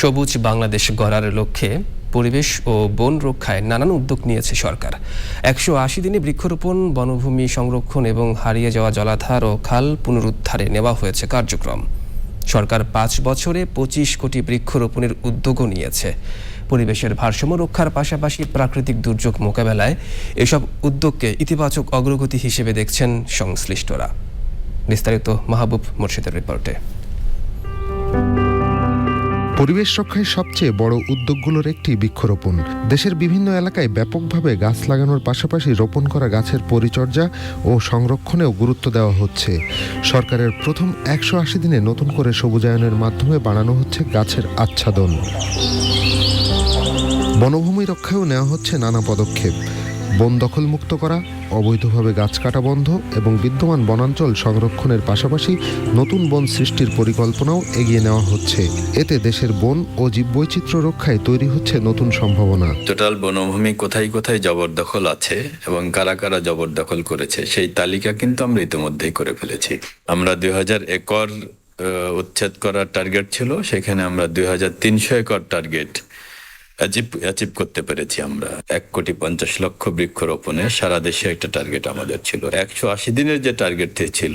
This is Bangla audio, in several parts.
সবুজ বাংলাদেশ গড়ার লক্ষ্যে পরিবেশ ও বন রক্ষায় নানান উদ্যোগ নিয়েছে সরকার। 180 দিনে বৃক্ষরোপণ, বনভূমি সংরক্ষণ এবং হারিয়ে যাওয়া জলাধার ও খাল পুনরুদ্ধারে নেওয়া হয়েছে কার্যক্রম। সরকার 5 বছরে 25 কোটি বৃক্ষরোপণের উদ্যোগও নিয়েছে। পরিবেশের ভারসাম্য রক্ষার পাশাপাশি প্রাকৃতিক দুর্যোগ মোকাবেলায় এসব উদ্যোগকে ইতিবাচক অগ্রগতি হিসেবে দেখছেন সংশ্লিষ্টরা। বিস্তারিত মাহবুব মুর্শিদের রিপোর্টে। পরিবেশ রক্ষায় সবচেয়ে বড় উদ্যোগগুলোর একটি বৃক্ষরোপণ। দেশের বিভিন্ন এলাকায় ব্যাপকভাবে গাছ লাগানোর পাশাপাশি রোপণ করা গাছের পরিচর্যা ও সংরক্ষণেও গুরুত্ব দেওয়া হচ্ছে। সরকারের প্রথম 180 দিনে নতুন করে সবুজায়নের মাধ্যমে বাড়ানো হচ্ছে গাছের আচ্ছাদন। বনভূমি রক্ষায়ও নেওয়া হচ্ছে নানা পদক্ষেপ। বন দখলমুক্ত করা, অবৈধভাবে গাছ কাটা বন্ধ এবং বিদ্যমান বনাঞ্চল সংরক্ষণের পাশাপাশি নতুন বন সৃষ্টির পরিকল্পনাও এগিয়ে নেওয়া হচ্ছে। এতে দেশের বন ও জীববৈচিত্র্য রক্ষায় তৈরি হচ্ছে নতুন সম্ভাবনা। টোটাল বনভূমি কোথায় কোথায় জবরদখল আছে এবং কারা কারা জবরদখল করেছে সেই তালিকা কিন্তু আমরা ইতিমধ্যেই করে ফেলেছি। আমরা 2000 একর উচ্ছেদ করার টার্গেট ছিল, সেখানে আমরা 2300 একর টার্গেট অ্যাচিভ করতে পেরেছি। আমরা 1,50,00,000 বৃক্ষরোপণে সারা দেশে একটা টার্গেট আমাদের ছিল। 180 দিনের যে টার্গেট ছিল,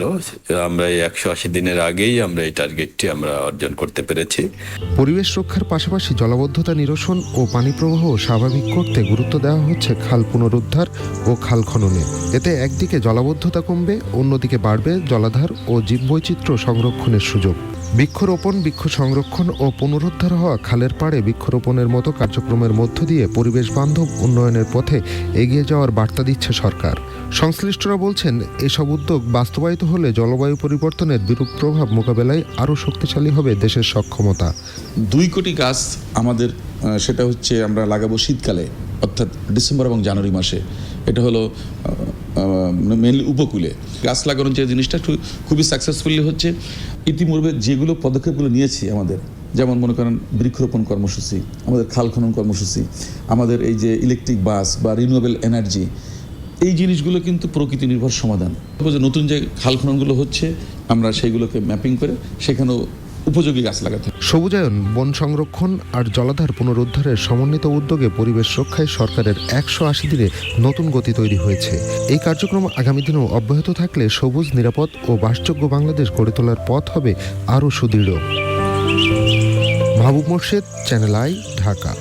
আমরা এই 180 দিনের আগেই আমরা এই টার্গেটটি আমরা অর্জন করতে পেরেছি। পরিবেশ রক্ষার পাশাপাশি জলাবদ্ধতা নিরসন ও পানি প্রবাহ স্বাভাবিক করতে গুরুত্ব দেওয়া হচ্ছে খাল পুনরুদ্ধার ও খাল খননে। এতে একদিকে জলাবদ্ধতা কমবে, অন্যদিকে বাড়বে জলাধার ও জীববৈচিত্র্য সংরক্ষণের সুযোগ। বৃক্ষরোপণ, বৃক্ষ সংরক্ষণ ও পুনরুদ্ধার হওয়া খালের পাড়ে বৃক্ষরোপণের মতো কার্যক্রমের মধ্য দিয়ে পরিবেশ বান্ধব উন্নয়নের পথে এগিয়ে যাওয়ার বার্তা দিচ্ছে সরকার। সংশ্লিষ্টরা বলছেন, এসব উদ্যোগ বাস্তবায়িত হলে জলবায়ু পরিবর্তনের বিরূপ প্রভাব মোকাবেলায় আরও শক্তিশালী হবে দেশের সক্ষমতা। 2 কোটি গাছ আমাদের, সেটা হচ্ছে আমরা লাগাবো শীতকালে, অর্থাৎ ডিসেম্বর এবং জানুয়ারি মাসে। এটা হলো মেনলি উপকূলে গাছ লাগানোর যে জিনিসটা খুবই সাকসেসফুলি হচ্ছে। ইতিমধ্যে যেগুলো পদক্ষেপগুলো নিয়েছি আমাদের, যেমন মনে করেন বৃক্ষরোপণ কর্মসূচি, আমাদের খাল খনন কর্মসূচি, আমাদের এই যে ইলেকট্রিক বাস বা রিনিউয়েবল এনার্জি, এই জিনিসগুলো কিন্তু প্রকৃতি নির্ভর সমাধান। নতুন যে খাল খননগুলো হচ্ছে, আমরা সেইগুলোকে ম্যাপিং করে সেখানেও উপযোগী গাছ লাগাতে। সবুজায়ন, বন সংরক্ষণ আর জলাধার পুনরুদ্ধারের সমন্বিত উদ্যোগে পরিবেশ রক্ষায় সরকারের 180 দিনে নতুন গতি তৈরি হয়েছে। এই কার্যক্রম আগামী দিনেও অব্যাহত থাকলে সবুজ, নিরাপদ ও বাসযোগ্য বাংলাদেশ গড়ে তোলার পথ হবে আরও সুদৃঢ়। মাহবুব মুর্শিদ, চ্যানেল আই, ঢাকা।